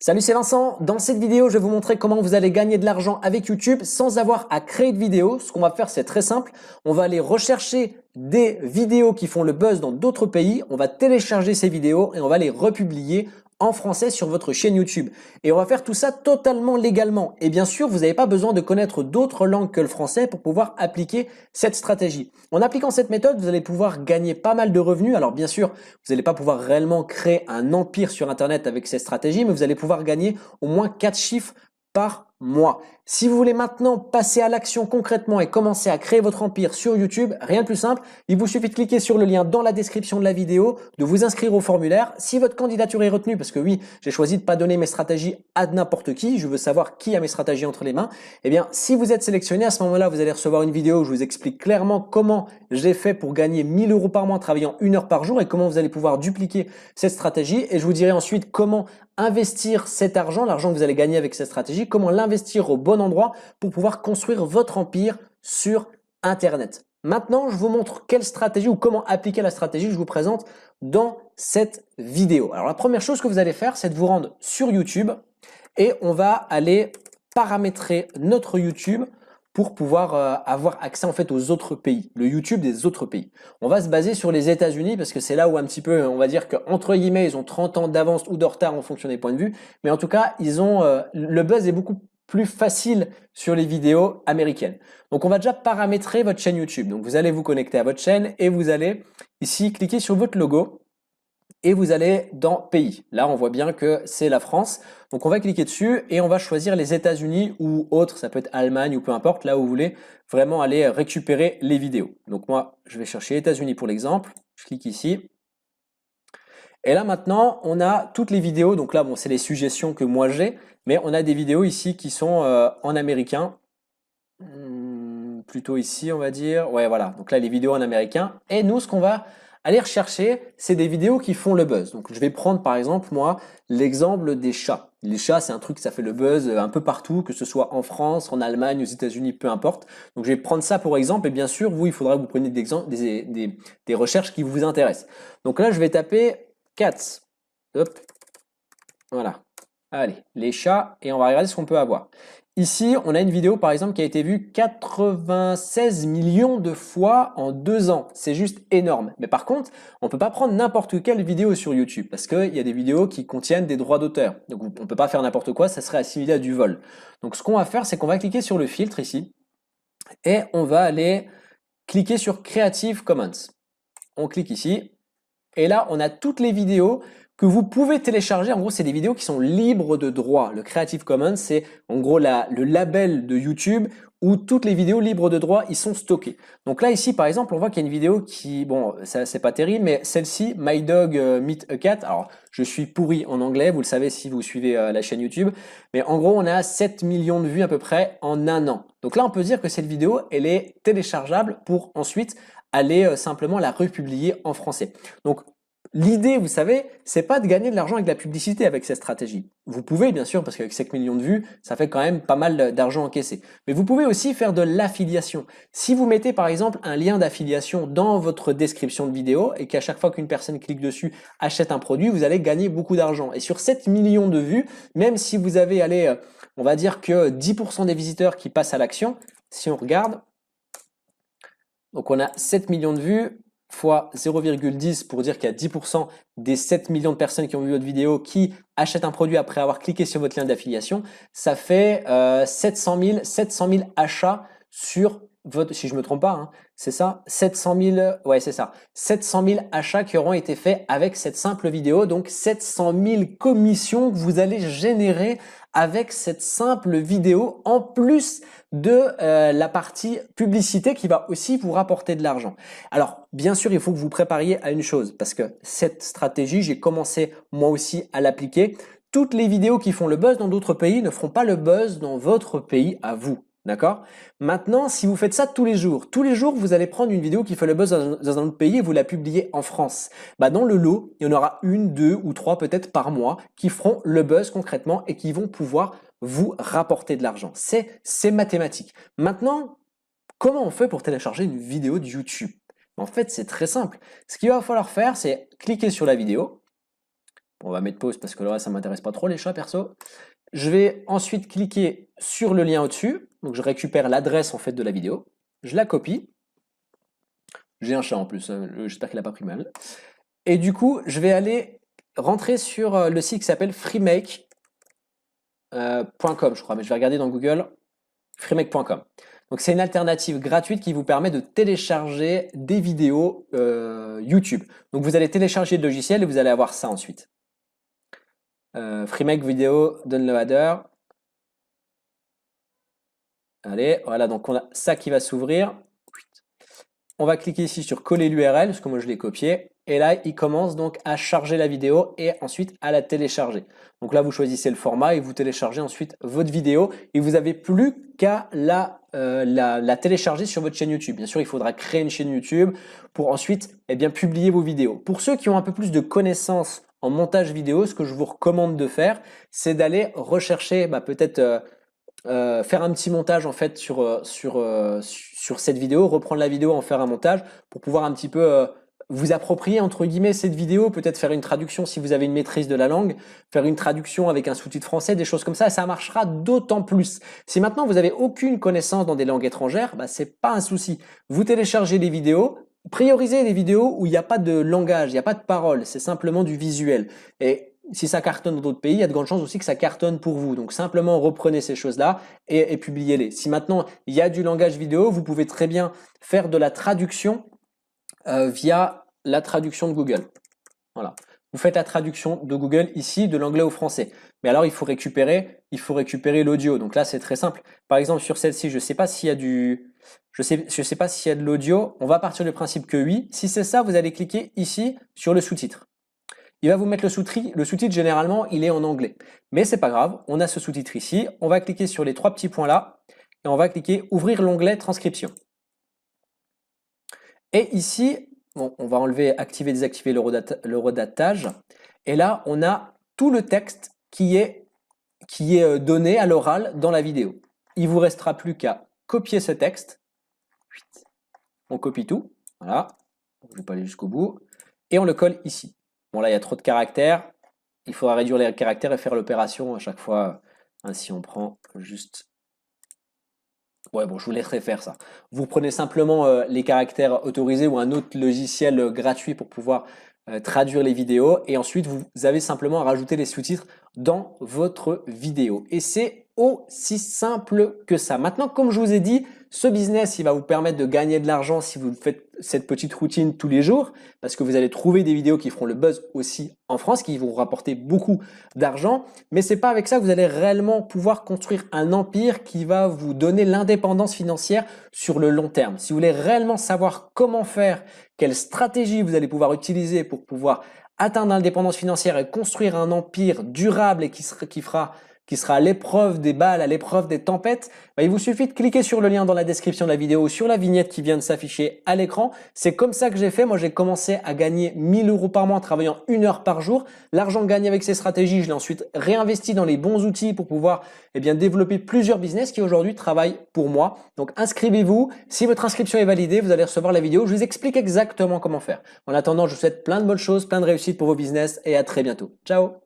Salut, c'est Vincent. Dans cette vidéo, je vais vous montrer comment vous allez gagner de l'argent avec YouTube sans avoir à créer de vidéo. Ce qu'on va faire, c'est très simple. On va aller rechercher des vidéos qui font le buzz dans d'autres pays. On va télécharger ces vidéos et on va les republier en français sur votre chaîne YouTube. Et on va faire tout ça totalement légalement. Et bien sûr, vous n'avez pas besoin de connaître d'autres langues que le français pour pouvoir appliquer cette stratégie. En appliquant cette méthode, vous allez pouvoir gagner pas mal de revenus. Alors bien sûr, vous n'allez pas pouvoir réellement créer un empire sur Internet avec cette stratégie, mais vous allez pouvoir gagner au moins 4 chiffres par mois. Si vous voulez maintenant passer à l'action concrètement et commencer à créer votre empire sur YouTube, rien de plus simple, il vous suffit de cliquer sur le lien dans la description de la vidéo, de vous inscrire au formulaire. Si votre candidature est retenue, parce que oui, j'ai choisi de ne pas donner mes stratégies à n'importe qui, je veux savoir qui a mes stratégies entre les mains, eh bien, si vous êtes sélectionné, à ce moment-là, vous allez recevoir une vidéo où je vous explique clairement comment j'ai fait pour gagner 1000 € par mois en travaillant 1 heure par jour et comment vous allez pouvoir dupliquer cette stratégie. Et je vous dirai ensuite comment investir cet argent, l'argent que vous allez gagner avec cette stratégie, comment l'investir au bon endroit pour pouvoir construire votre empire sur Internet. Maintenant, je vous montre quelle stratégie ou comment appliquer la stratégie que je vous présente dans cette vidéo. Alors, la première chose que vous allez faire, c'est de vous rendre sur YouTube et on va aller paramétrer notre YouTube pour pouvoir avoir accès en fait aux autres pays, le YouTube des autres pays. On va se baser sur les États-Unis parce que c'est là où un petit peu, on va dire qu'entre guillemets, ils ont 30 ans d'avance ou de retard en fonction des points de vue, mais en tout cas, ils ont le buzz est beaucoup plus facile sur les vidéos américaines. Donc on va déjà paramétrer votre chaîne YouTube. Donc vous allez vous connecter à votre chaîne et vous allez ici cliquer sur votre logo et vous allez dans pays. Là, on voit bien que c'est la France. Donc on va cliquer dessus et on va choisir les États-Unis ou autre, ça peut être Allemagne ou peu importe, là où vous voulez vraiment aller récupérer les vidéos. Donc moi, je vais chercher États-Unis pour l'exemple. Je clique ici. Et là maintenant, on a toutes les vidéos. Donc là, bon, c'est les suggestions que moi j'ai, mais on a des vidéos ici qui sont en américain. Plutôt ici, on va dire. Ouais, voilà. Donc là, les vidéos en américain. Et nous, ce qu'on va aller rechercher, c'est des vidéos qui font le buzz. Donc je vais prendre par exemple, moi, l'exemple des chats. Les chats, c'est un truc, ça fait le buzz un peu partout, que ce soit en France, en Allemagne, aux États-Unis, peu importe. Donc je vais prendre ça pour exemple. Et bien sûr, vous, il faudra que vous preniez des recherches qui vous intéressent. Donc là, je vais taper cats. Hop. Voilà. Allez, les chats, et on va regarder ce qu'on peut avoir. Ici, on a une vidéo par exemple qui a été vue 96 millions de fois en 2 ans. C'est juste énorme. Mais par contre, on ne peut pas prendre n'importe quelle vidéo sur YouTube parce qu'il y a des vidéos qui contiennent des droits d'auteur. Donc on ne peut pas faire n'importe quoi, ça serait assimilé à du vol. Donc ce qu'on va faire, c'est qu'on va cliquer sur le filtre ici et on va aller cliquer sur Creative Commons. On clique ici et là, on a toutes les vidéos que vous pouvez télécharger. En gros, c'est des vidéos qui sont libres de droit. Le Creative Commons, c'est en gros le label de YouTube où toutes les vidéos libres de droit y sont stockées. Donc là, ici, par exemple, on voit qu'il y a une vidéo qui, bon, ça c'est pas terrible, mais celle-ci, My Dog Meet a Cat. Alors, je suis pourri en anglais, vous le savez si vous suivez la chaîne YouTube, mais en gros, on a 7 millions de vues à peu près en 1 an. Donc là, on peut dire que cette vidéo, elle est téléchargeable pour ensuite aller simplement la republier en français. Donc, l'idée, vous savez, c'est pas de gagner de l'argent avec la publicité avec cette stratégie. Vous pouvez, bien sûr, parce qu'avec 5 millions de vues, ça fait quand même pas mal d'argent encaissé. Mais vous pouvez aussi faire de l'affiliation. Si vous mettez, par exemple, un lien d'affiliation dans votre description de vidéo et qu'à chaque fois qu'une personne clique dessus, achète un produit, vous allez gagner beaucoup d'argent. Et sur 7 millions de vues, même si vous avez, allez, on va dire que 10% des visiteurs qui passent à l'action, si on regarde, donc on a 7 millions de vues, fois 0,10 pour dire qu'il y a 10% des 7 millions de personnes qui ont vu votre vidéo qui achètent un produit après avoir cliqué sur votre lien d'affiliation, ça fait 700 000 achats sur votre, si je me trompe pas, hein, c'est ça, 700 000, ouais c'est ça, 700 000 achats qui auront été faits avec cette simple vidéo, donc 700 000 commissions que vous allez générer avec cette simple vidéo en plus de la partie publicité qui va aussi vous rapporter de l'argent. Alors, bien sûr, il faut que vous prépariez à une chose parce que cette stratégie, j'ai commencé moi aussi à l'appliquer. Toutes les vidéos qui font le buzz dans d'autres pays ne feront pas le buzz dans votre pays à vous. D'accord? Maintenant, si vous faites ça tous les jours, vous allez prendre une vidéo qui fait le buzz dans un autre pays et vous la publiez en France. Bah, dans le lot, il y en aura 1, 2 ou 3 peut-être par mois qui feront le buzz concrètement et qui vont pouvoir vous rapporter de l'argent. C'est mathématique. Maintenant, comment on fait pour télécharger une vidéo de YouTube? En fait, c'est très simple. Ce qu'il va falloir faire, c'est cliquer sur la vidéo. On va mettre pause parce que là, ça m'intéresse pas trop les chats perso. Je vais ensuite cliquer sur le lien au-dessus. Donc je récupère l'adresse en fait de la vidéo. Je la copie. J'ai un chat en plus, j'espère qu'il n'a pas pris mal. Et du coup, je vais aller rentrer sur le site qui s'appelle freemake.com, je crois, mais je vais regarder dans Google, freemake.com. Donc c'est une alternative gratuite qui vous permet de télécharger des vidéos YouTube. Donc vous allez télécharger le logiciel et vous allez avoir ça ensuite. Freemake Video Downloader. Allez, voilà, donc on a ça qui va s'ouvrir. On va cliquer ici sur coller l'URL, parce que moi je l'ai copié. Et là, il commence donc à charger la vidéo et ensuite à la télécharger. Donc là, vous choisissez le format et vous téléchargez ensuite votre vidéo. Et vous n'avez plus qu'à la télécharger sur votre chaîne YouTube. Bien sûr, il faudra créer une chaîne YouTube pour ensuite publier vos vidéos. Pour ceux qui ont un peu plus de connaissances en montage vidéo, ce que je vous recommande de faire, c'est d'aller rechercher peut-être faire un petit montage en fait sur cette vidéo, reprendre la vidéo, en faire un montage pour pouvoir un petit peu vous approprier entre guillemets cette vidéo, peut-être faire une traduction si vous avez une maîtrise de la langue, faire une traduction avec un sous-titre français, des choses comme ça marchera d'autant plus. Si maintenant vous avez aucune connaissance dans des langues étrangères, c'est pas un souci. Vous téléchargez les vidéos, priorisez les vidéos où il n'y a pas de langage, il n'y a pas de parole, c'est simplement du visuel. Et si ça cartonne dans d'autres pays, il y a de grandes chances aussi que ça cartonne pour vous. Donc simplement reprenez ces choses-là et publiez-les. Si maintenant il y a du langage vidéo, vous pouvez très bien faire de la traduction via la traduction de Google. Voilà. Vous faites la traduction de Google ici de l'anglais au français. Mais alors il faut récupérer l'audio. Donc là c'est très simple. Par exemple sur celle-ci, je sais pas s'il y a je sais pas s'il y a de l'audio. On va partir du principe que oui. Si c'est ça, vous allez cliquer ici sur le sous-titre. Il va vous mettre le sous-titre, généralement, il est en anglais. Mais c'est pas grave, on a ce sous-titre ici. On va cliquer sur les 3 petits points là et on va cliquer ouvrir l'onglet transcription. Et ici, bon, on va enlever, activer, désactiver le redatage. Et là, on a tout le texte qui est donné à l'oral dans la vidéo. Il vous restera plus qu'à copier ce texte. On copie tout. Voilà. Je ne vais pas aller jusqu'au bout. Et on le colle ici. Bon là il y a trop de caractères, il faudra réduire les caractères et faire l'opération à chaque fois. Si on prend juste... Ouais bon je vous laisserai faire ça. Vous prenez simplement les caractères autorisés ou un autre logiciel gratuit pour pouvoir traduire les vidéos et ensuite vous avez simplement à rajouter les sous-titres dans votre vidéo. Et c'est aussi simple que ça. Maintenant comme je vous ai dit, ce business, il va vous permettre de gagner de l'argent si vous faites cette petite routine tous les jours, parce que vous allez trouver des vidéos qui feront le buzz aussi en France, qui vont vous rapporter beaucoup d'argent. Mais c'est pas avec ça que vous allez réellement pouvoir construire un empire qui va vous donner l'indépendance financière sur le long terme. Si vous voulez réellement savoir comment faire, quelle stratégie vous allez pouvoir utiliser pour pouvoir atteindre l'indépendance financière et construire un empire durable et qui sera à l'épreuve des balles, à l'épreuve des tempêtes, il vous suffit de cliquer sur le lien dans la description de la vidéo ou sur la vignette qui vient de s'afficher à l'écran. C'est comme ça que j'ai fait. Moi, j'ai commencé à gagner 1000 € par mois en travaillant 1 heure par jour. L'argent gagné avec ces stratégies, je l'ai ensuite réinvesti dans les bons outils pour pouvoir développer plusieurs business qui aujourd'hui travaillent pour moi. Donc, inscrivez-vous. Si votre inscription est validée, vous allez recevoir la vidéo. Je vous explique exactement comment faire. En attendant, je vous souhaite plein de bonnes choses, plein de réussite pour vos business et à très bientôt. Ciao!